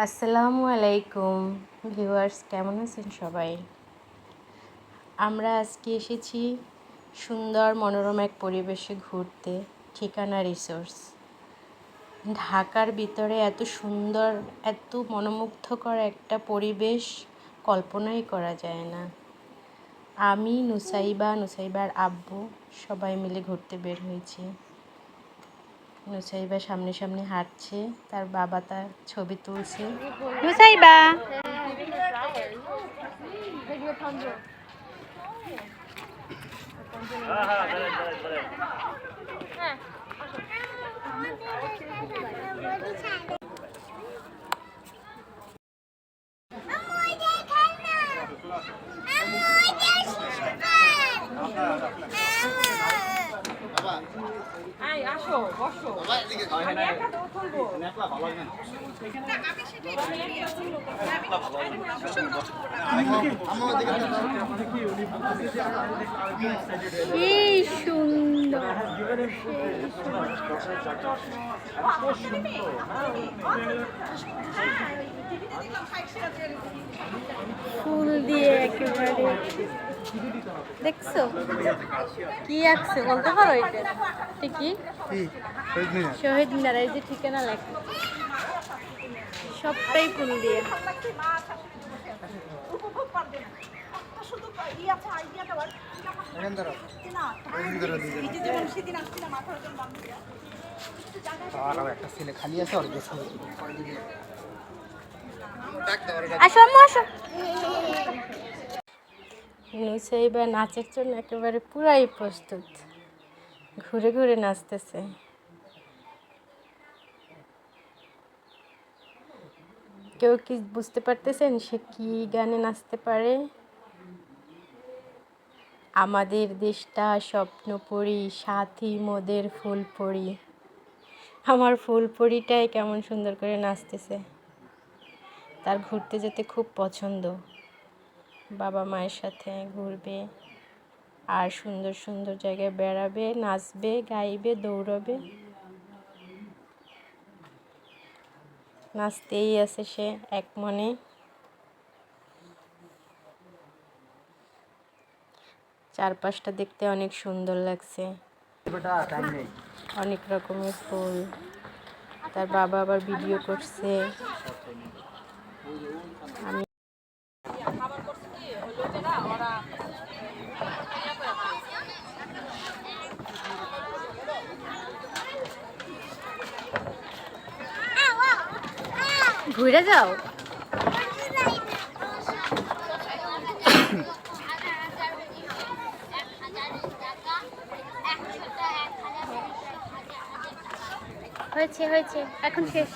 আসসালামু আলাইকুম ভিউয়ার্স, কেমন আছেন সবাই? আমরা আজকে এসেছি সুন্দর মনোরম এক পরিবেশে ঘুরতে, ঠিকানা রিসোর্স। ঢাকার ভিতরে এত সুন্দর, এত মনোমুগ্ধকর একটা পরিবেশ কল্পনাই করা যায় না। আমি, নুসাইবার আব্বু সবাই মিলে ঘুরতে বের হয়েছি। নুসাইবা সামনে সামনে হাঁটছে, তার বাবা তার ছবি তুলছে। নুসাইবা আসো বসো। এই সুন্দর ফুল দিয়ে একেবারে দেখছো কি আঁকছে বলতে পারো? এটা কি? শহীদ মিনার। এই যে ঠিকানা লেখা, সবটাই ফুল দিয়ে। নুসাইবা নাচের জন্য একেবারে পুরাই প্রস্তুত, ঘুরে ঘুরে নাচতেছে। কেউ কি বুঝতে পারতেছেন সে কি গানে নাচতে পারে? আমাদের দেশটা স্বপ্নপুরী, সাথী মোদের ফুলপরি। আমার ফুলপরিটাই কেমন সুন্দর করে নাচতেছে। তার ঘুরতে যেতে খুব পছন্দ, বাবা মায়ের সাথে ঘুরবে আর সুন্দর সুন্দর জায়গায় বেড়াবে, নাচবে, গাইবে, দৌড়াবে, নাচতেই আছে সে এক মনে। চারপাশটা দেখতে অনেক সুন্দর লাগছে, অনেক রকমের ফুল। তার বাবা আবার ভিডিও করছে। আমি ঘুরে যাও। হয়েছে হয়েছে, এখন শেষ।